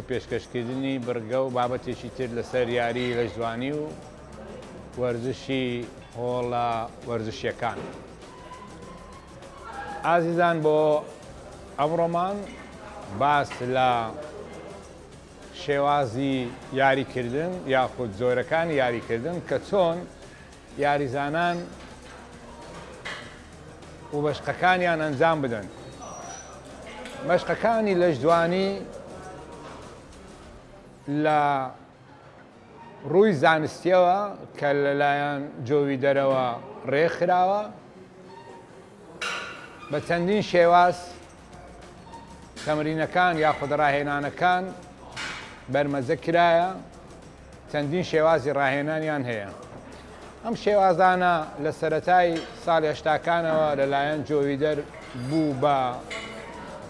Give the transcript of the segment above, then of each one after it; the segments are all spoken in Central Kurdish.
پێشکەشکردنی بڕگە و بابەتێکی تر لەسەر یاری لەژوانی و وەرزشی هۆڵە وەرزشیەکان. ئازیزان بۆ ئەمڕۆمان باس لە شێوازی یاریکردن یاخود زۆرەکانی یاریکردن کە چۆن یاریزانان و مەشقەکانیان ئەنجام بدەن. مەشقەکانی لەژدوانی لە ڕووی زانستیەوە کە لەلایەن جۆوی دەرەوە ڕێکخراوە بە چەندین شێواز تەمرینەکان یاخود ڕاهێنانەکان بەرمەجە کرایە، چەندین شێوازی ڕاهێنانیان هەیە. ئەم شێوازانە لە سەرەتای ساڵی هەشتاکانەوە لەلایەن جۆوی دەر بوو بە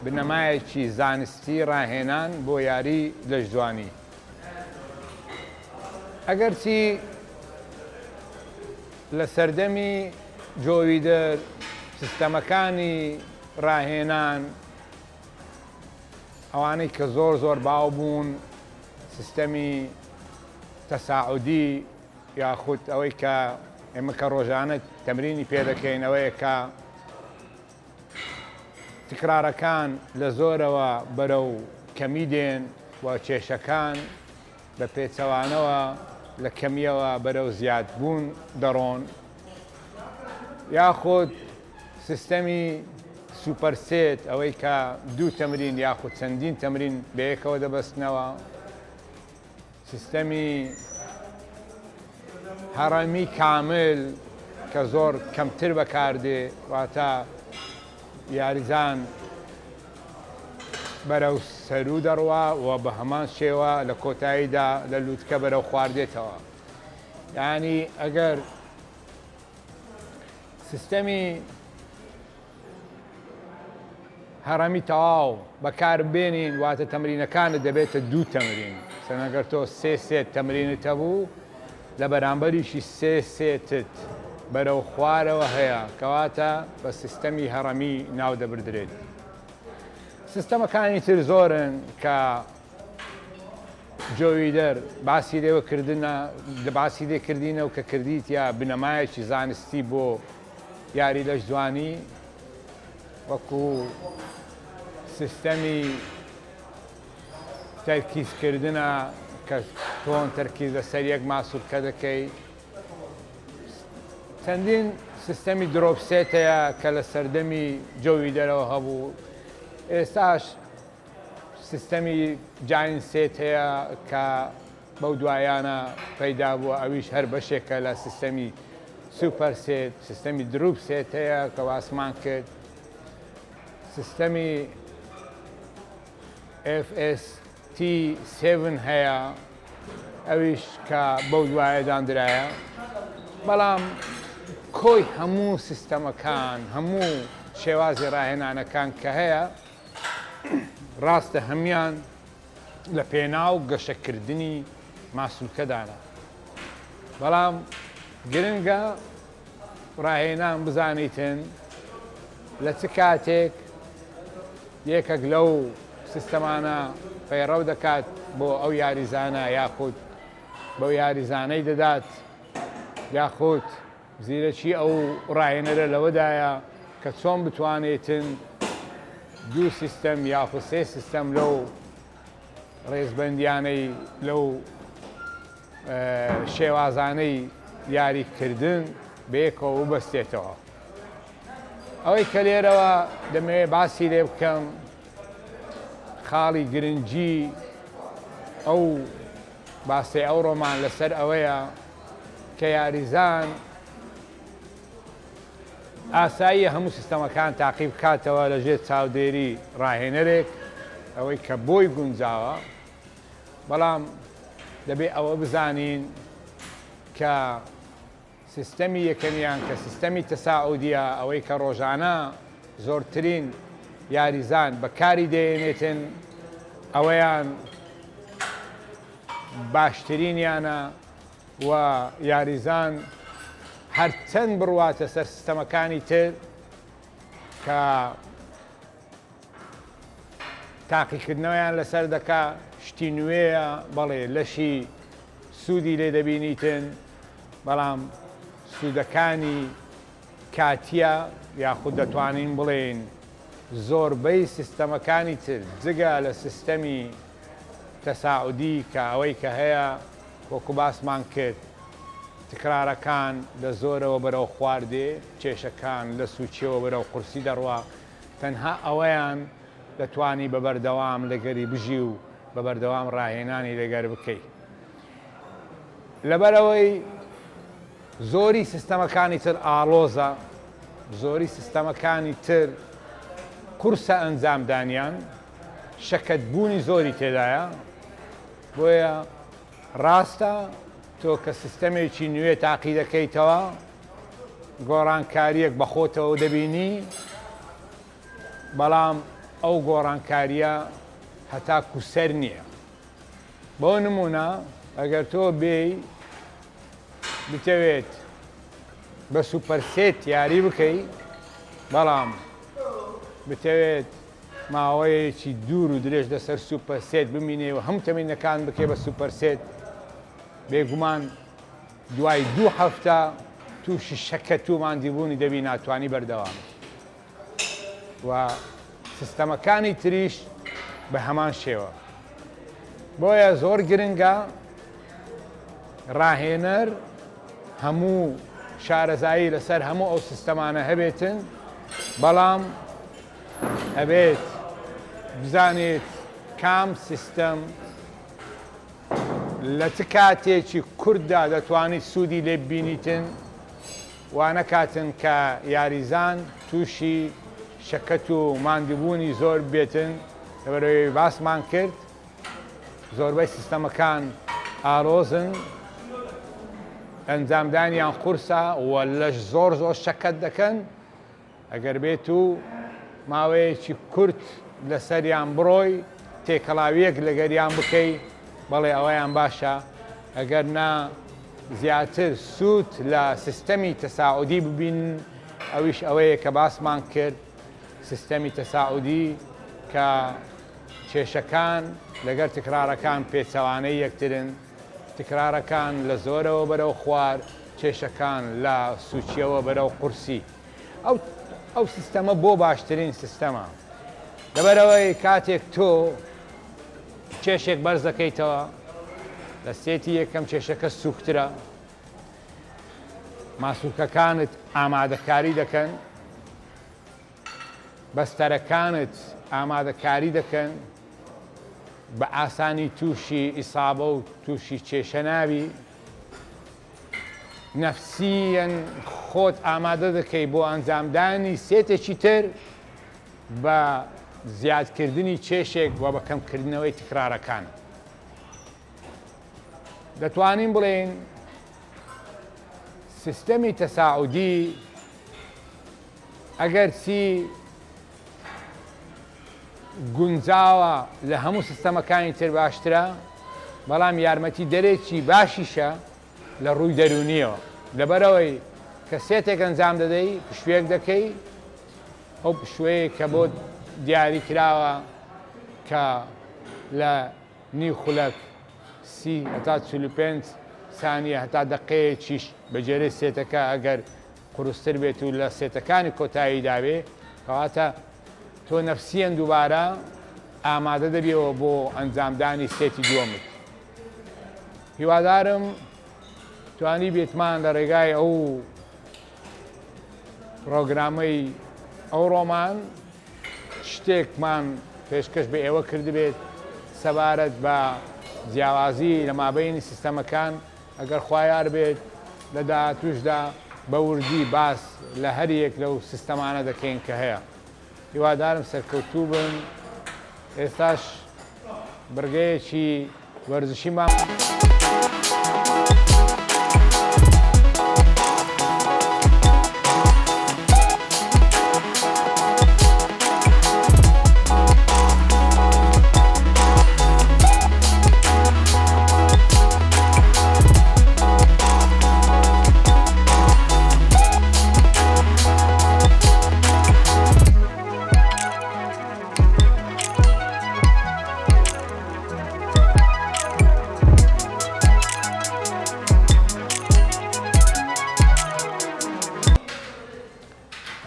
بنەمایەکی زانستی ڕاهێنان بۆ یاری لەژدوانی. ئەگەرچی لە سەردەمی جۆوی دەر سیستەمەکانی ڕاهێنان ئەوانەی کە زۆر باو بوون، سیستەمی تەساعودی یاخود ئەوەی کە ئێمە کە ڕۆژانە تەمرینی پێ دەکەین ئەوەیە کە تکرارەکان لە زۆرەوە بەرەو کەمی دێن و کێشەکان بە پێچەوانەوە لە کەمیەوە بەرەو زیادبوون دەڕۆن، یاخود سیستەمی سوپەرسێت ئەوەی کە دوو تەمرین یاخود چەندین تەمرین بەیەکەوە دەبەستنەوە، سیستەمی هەڕەمی کامل کە زۆر کەمتر بەکاردێ واتە یاریزان بەرەو سەرو دەڕوا و بە هەمان شێوە لە کۆتاییدا لە لووتکە بەرەو خواردێتەوە. یعنی ئەگەر سیستەمی هەڕەمی تەواو بەکاربێنین واتە تەمرینەکانت دەبێتە دوو تەمرین، سەنەگەر تۆ سێ سێت تەمرینت هەبوو لە بەرامبەریشی سێ سێتت بەرەو خوارەوە هەیە کەواتە بە سیستەمی هەڕەمی ناو دەبردرێت. سیستەمەکانی تر زۆرن کە جۆوی دەر باسی لێکردینە و کە کردیت یا بنەمایەکی زانستی بۆ یاری لەژدوانی وەکو سیستەمی تەرکیزکردنە کە تۆن تەرکیز لەسەر یەک ماسوولکە دەکەی، چەندین سیستەمی درۆپسێت هەیە کە لە سەردەمی جۆوی دەرەوە هەبوو. ئێستاش سیستەمی جاینسێت هەیە کە بەو دوایانە پەیدا بووە، ئەویش هەر بەشێکە لە سیستەمی سوپەرسێت. سیستەمی دروپسێت هەیە کە واسمان کرد، سیستەمی FST7 هەیە ئەویش کە بەو دوایە دانرایە. بەڵام کۆی هەموو سیستەمەکان هەموو شێوازی ڕاهێنانەکان کە هەیە ڕاستە هەمان لە پێناو گەشەکردنی ماسوولکەدانە. بەڵام گرنگە ڕاهێنان بزانیتن لە چ کاتێک یەکێک لەو سیستەمانە پەیڕەو دەکات بۆ ئەو یاریزانە یاخود بەو یاریزانەی دەدات یاخود زیرەکی ئەو ڕاهێنەرە لەوەدایە کە چۆن بتوانێتن دوو سیستەم یاخود سێ سیستەم لەو ڕێزبەندیانەی لەو شێوازانەی یاریکردن بەیەکەوە ببەستێتەوە. ئەوەی کە لێرەوە دەمەوێت باسی لێ بکەم خاڵی گرنگی ئەو باسی ئەو ڕۆمان لەسەر ئەوەیە کە یاریزان ئاسایی هەموو سیستەمەکان تاقیب بکاتەوە لەژێر چاودێری ڕاهێنەرێک ئەوەی کە بۆی گونجاوە. بەڵام دەبێت ئەوە بزانین کە سیستەمی یەکەمیان کە سیستەمی تەساعودیە ئەوەی کە ڕۆژانە زۆرترین یاریزان بەکاری دێنێتن ئەوەیان باشترینیانە و یاریزان هەرچەند بڕواتە سەر سیستەمەکانی تر کە تاقیکردنەوەیان لەسەر دەکا شتی نوێیە بەڵێ لەشی سوودی لێ دەبینیتن بەڵام سوودەکانی کاتیە یاخود دەتوانین بڵێن زۆربەی سیستەمەکانی تر جگە لە سیستەمی تەساعودی کە ئەوەی کە هەیە وەکو باسمان کرد تکرارەکان لە زۆرەوە بەرەو خواردێ کێشەکان لە سوچیەوە بەرەو قورسی دەڕوا تەنها ئەوەیان دەتوانی بە بەردەوام لەگەری بژی و بە بەردەوام ڕاهێنانی لەگەر بکەیت لەبەرەوەی زۆری سیستەمەکانی تر ئاڵۆزە زۆری سیستەمەکانی تر قورسە ئەنجامدانیان شەکەتبوونی زۆری تێدایە بۆیە ڕاستە تۆ کە سیستەمێکی نوێ تاقی دەکەیتەوە گۆڕانکاریەک بەخۆتەوە دەبینی بەڵام ئەو گۆڕانکاریە هەتاکو سەر نییە بۆ نمونە ئەگەر تۆ بێی بتەوێت بە سوپەرسێت یاری بکەی بەڵام بتەوێت ماوەیەکی دوور و درێژ لەسەر سوپەرسێت بمینێ و هەموو تەمینەکان بکەی بە سوپەرسێت بێگومان دوای 2 هەفتە تووشی شەکەت و ماندیبوونی دەبی ناتوانی بەردەوام و سیستەمەکانی تریش بە هەمان شێوە بۆیە زۆر گرنگە ڕاهێنەر هەموو شارەزایی لەسەر هەموو ئەو سیستەمانە هەبێتن بەڵام ئەبێت بزانێت کام سیستەم لە چ کاتێکی کوورتدا دەتوانیت سوودی لێ ببینیتن وانە کاتن کە یاریزان تووشی شەکەت و ماندووبوونی زۆر بێتن لەبەرەوەی باسمان کرد زۆربەی سیستەمەکان ئاڵۆزن ئەنجامدانیان قورسە و لەش زۆر شەکەت دەکەن ئەگەر بێت و ماوەیەکی کورت لەسەریان بڕۆی تێکەڵاویەک لەگەریان بکەی بەڵێ ئەوەیان باشە ئەگەر نا زیاتر سوود لە سیستەمی تەساعودی ببین ئەویش ئەوەیە کە باسمان کرد سیستەمی تەساعودی کە کێشەکان لەگەر تکرارەکان پێچەوانەی یەکترن تکرارەکان لە زۆرەوە بەرەو خوار کێشەکان لە سوچیەوە بەرەو قورسی ئەو سیستەمە بۆ باشترین سیستەمە لەبەرەوەی کاتێک تۆ کێشێک بەرز دەکەیتەوە لە سێتی یەکەم کێشەکە سووکترە ماسوولکەکانت ئامادەکاری دەکەن بەستەرەکانت ئامادەکاری دەکەن بە ئاسانی تووشی ئیسابە و تووشی کێشە ناوی نەفسیەن خۆت ئامادە دەکەی بۆ ئەنجامدانی سێتێکی تر بە زیادکردنی کێشێک و بە کەمکردنەوەی تکرارەکان دەتوانین بڵێن سیستەمی تەساعودی ئەگەر چی گونجاوە لە هەموو سیستەمەکانی تر باشترە بەڵام یارمەتی دەرێکی باشیشە لە ڕووی دەرونیەوە لەبەرەوەی کە سێتێک ئەنجام دەدەی پشوێک دەکەی ئەو پشوەیە کە بۆ دیاری کراوە کە لە نی خولەک 30 هەتا 45 سانیە هەتا دەقەیەکیش بەجێرەی سێتەکە ئەگەر قورستر بێت و لە سێتەکانی کۆتایی داوێ کەواتە تۆ نەفسیەن دووبارە ئامادە دەبیەوە بۆ ئەنجامدانی سێتی دووەمت هیوادارم توانی بێتمان لە ڕێگای ئەو پرۆگرامەی ئەو ڕۆمان شتێکمان پێشکەش بە ئێوە کردبێت سەبارەت بە جیاوازی لە مابەینی سیستەمەکان ئەگەر خوایار بێت لە داهاتووشدا بە وردی باس لە هەر یەک لەو سیستەمانە دەکەین کە هەیە هیوادارم سەرکەوتوو بن ئێستاش بڕگەیەکی وەرزشیمان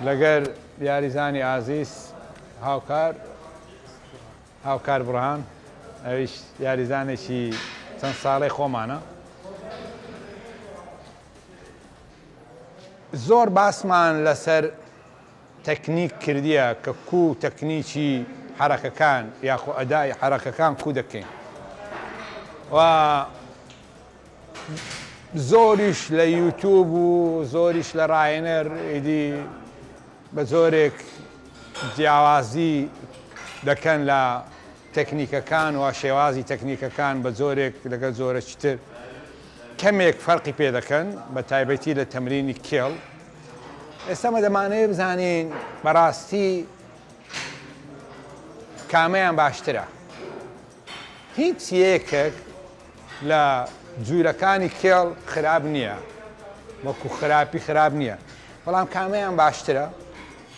لەگەر یاریزانی ئازیز هاوکار بڕهان ئەویش یاریزانێکی چەند ساڵەی خۆمانە. زۆر باسمان لەسەر تەکنیک کردیە کە کو تەکنیکی حرەکەکان یاخۆ ئەدای حرەکەکان کو دەکەین و زۆریش لە یوتیوب و زۆریش لە ڕاینەر ئیدی بە زۆرێک جیاوازی دەکەن لە تەکنیکەکان و شێوازی تەکنیکەکان بە زۆرێک لەگەڵ زۆرەشتر کەمێک فەرقی پێ دەکەن بە تایبەتی لە تەمرینی کێڵ. ئێستا مە دەمانەوێت بزانین بەڕاستی کامەیان باشترە. هیچ یەکێک لە جوورەکانی کێڵ خراپ نییە، وەکو خراپی خراپ نییە، بەڵام کامەیان باشترە.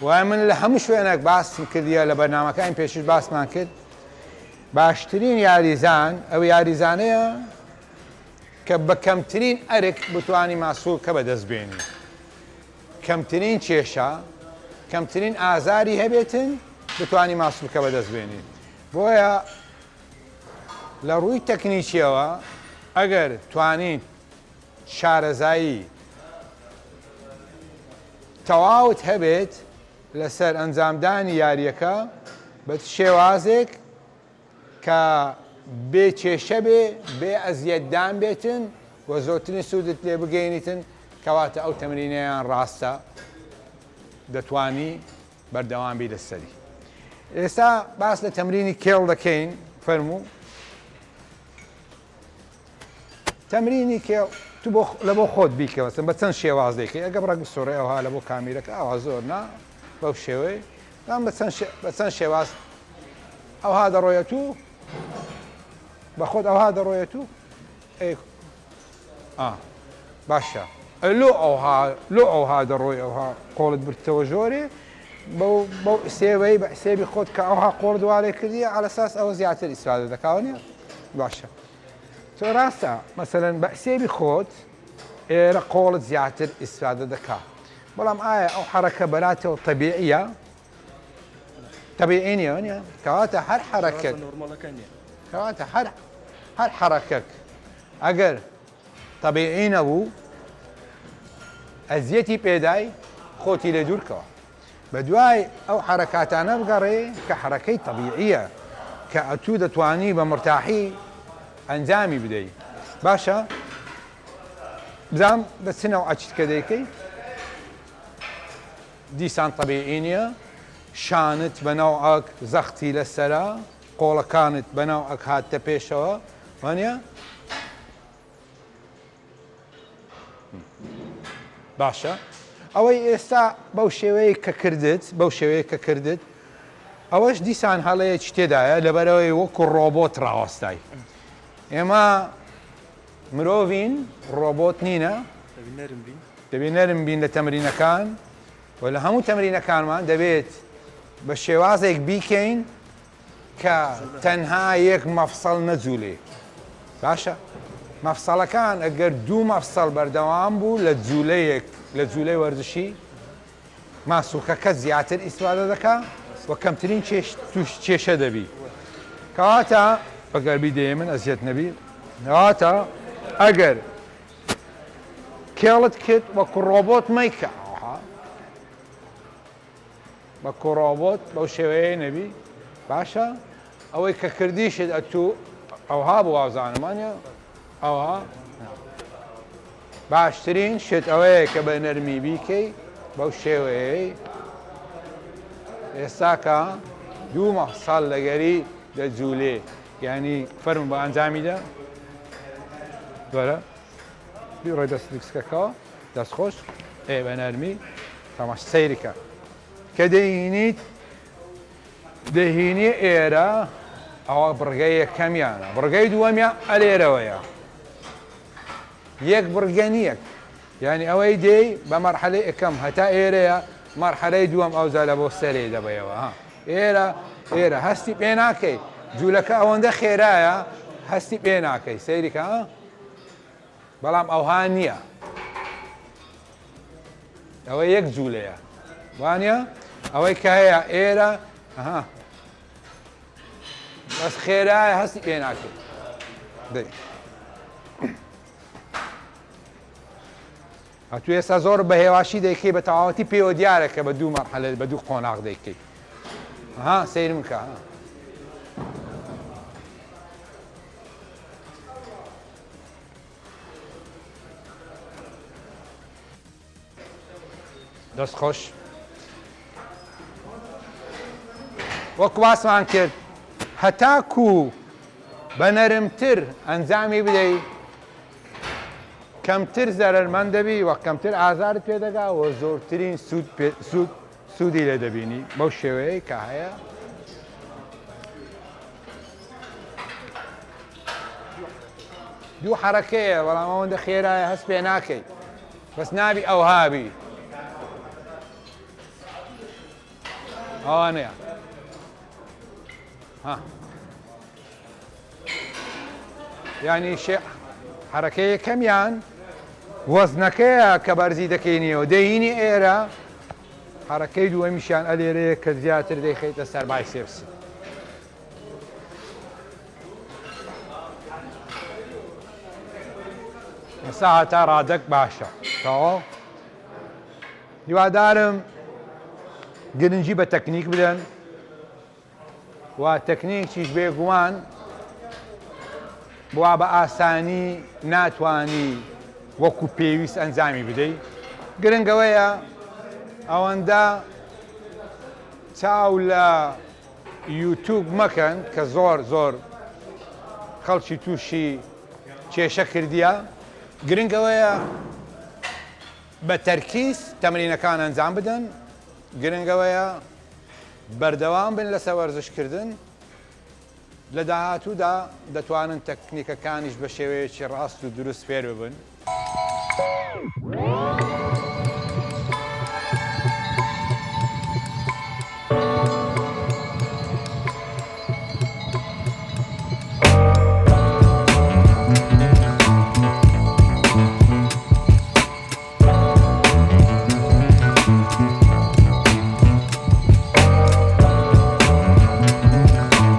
وای من لە هەموو شوێنێک باسم کردیە لە بەرنامەکانی پێشش باسمان کرد باشترین یاریزان ئەو یاریزانەیە کە بە کەمترین ئەرک بتوانی ماسوول کە بەدەستبێنی، کەمترین کێشە کەمترین ئازاری هەبێتن بتوانی ماسوول کە بەدەستبێنی. بۆیە لە ڕووی تەکنیکیەوە ئەگەر توانیت شارەزایی تەواوت هەبێت لەسەر ئەنجامدانی یاریەکە بە شێوازێک کە بێ کێشە بێ ئەزیەتدان بێتن و زۆرترین سوودت لێ بگەینیتن کەواتە ئەو تەمرینەیان ڕاستە دەتوانی بەردەوام بی لەسەری. ئێستا باس لە تەمرینی کێڵ دەکەین. فەرموو تەمرینی کێڵ تو لە بۆ خۆت بیکەوەسن بە چەند شێواز دەکەی ئەگە ڕەگ سۆڕێ ئەوها لە بۆ کامیرەکە ئەوها زۆر نا بەو شێوەی دام بە چەند شێواز ئەوها دەڕۆیەت و بە خۆت ئەوها دەڕۆیەت و باشە لۆ ئەوها دەڕۆی ئەوها قۆڵت برتەوە ژۆرێ بەو سێوەی بە حسێبی خۆت کە ئەوها قۆڵ دووارێ کردیە ئالەساس ئەوە زیاتر ئیسفادە دەکاونیە. باشە تۆ ڕاستە مەسەلەن بە حسێبی خۆت ئێرە قۆڵت زیاتر ئیسفادە دەکا، بەڵام ئایا ئەو حرەکە بەراتەوە تەبیعیە؟ تەبیعی نییە کەواتە هەر حرەکەت کەواتە هەر حرەکەک ئەگەر تەبیعی نەبوو ئەزیەتی پێدای خۆتی لێ دوورکەوە. بە دوای ئەو حرەکاتانە بگەڕێ کە حرەکەی تەبیعیە کە ئەتوو دەتوانی بە مرتاحی ئەنجامی بدەی. باشە بزانم بە چنەوە ئەچیت کە دەیکەی دیسان تەبیعی نییە، شانت بەناو ئەک زەختی لەسەرە، قۆڵەکانت بەناو ئەک هاتە پێشەوە وانە. باشە ئەوەی ئێستا بەو شێوەیە کە کردت ئەوەش دیسان هەڵەیەکی تێدایە لەبەرەوەی وەکو ڕۆبۆت ڕاوەستای. ئێمە مرۆڤین ڕۆبۆت نینە، دەبێت نەرم بین لە تەمرینەکان و لە هەموو تەمرینەکانمان دەبێت بە شێوازێک بیکەین کە تەنها یەک مەفسەڵ نەجوولێ. باشە مەفسەڵەکان ئەگەر دوو مەفسەڵ بەردەوام بوو لە جوولەی وەرزشی ماسوولکەکە زیاتر ئیسفادە دەکا و کەمترین توش کێشە دەبی. کەواتە بەگەربی دێ من ئەزیەت نەبی کەواتە ئەگەر کێڵت کرد وەکو ڕۆبۆت مەیکە بەکو ڕۆبۆت بەو شێوەیە نەبی. باشە ئەوەی کە کردیشت ئەتوو ئەوها بۆ وازانمانە ئەوها باشترین شت ئەوەیە کە بە نەرمی بیکەی بەو شێوەیە. ئێستاکە دوو مەفسەڵ لەگەری دەجوولێ یعنی فەرم بە ئەنجامیدا وەرە ڕۆی دەست دیکسەکەەوە دەستخۆش بە نەرمی تەماش سەیریکە کە دەهینی ئێرە ئەوە بڕگەی یەکەمیانە، بڕگەی دووەمیان ئەلێرەوەیە، یەک بڕگە نیەک یعنی ئەوەی دێی بە مەرحەلەی یەکەم هەتا ئێرەیە مەرحەلەی دووەم ئەوزا لە بۆ سەرێ دەبەیەوە. ئێرە هەستی پێ ناکەی جوولەکە ئەوەندە خێرایە هەستی پێ ناکەی سەیریکە بەڵام ئەوها نییە، ئەوە یەک جوولەیە وانە ئەوەی کە هەیە ئێرە بەس خێرایە هەستی پێ ناکرێت تو ئێستا زۆر بە هێواشی دەیکەی بە تەواوەتی پێوە دیارە کە بە دوو مەرحەلە بە دوو قۆناغ دەیکەی سەیرم کە دەست خۆش وەک باسمان کرد هەتاکو بە نەرمتر ئەنجامی بدەیت کەمتر زەرەرمەند دەبی وە کەمتر ئازارت پێدەگا و زۆرترین سوودی لێ دەبینی بەو شێوەیە کە هەیە دوو حەرەکەیە بەڵام ئەوەندە خێرایە هەست پێ ناکەیت بەس نابی ئەو هابی ئەوانەیە یعنی حەرەکەی کەمیان وەزنەکەیە کە بەرزی دەکەینیەوە دەهینی ئێرە حەرەکەی دووەمیشیان ئەلێرەیە کە زیاتر دەیخەیتە سەر بایسێپس ئێستا هەتا ڕادەک باشە تەواو هیوادارم گرنگی بە تەکنیک بدەن و تەکنیکیش بێگومان بوا بە ئاسانی ناتوانی وەکو پێویست ئەنجامی بدەیت گرنگەوەیە ئەوەندە چاو لە یوتیوب مەکەن کە زۆر خەڵکی تووشی کێشە کردیە گرنگەوەیە بە تەرکیز تەمرینەکان ئەنجام بدەن گرنگەوەیە بەردەوام بن لەسەر وەرزشکردن لە داهاتوودا دەتوانن تەکنیکەکانیش بە شێوەیەکی ڕاست و دروست فێر ببن.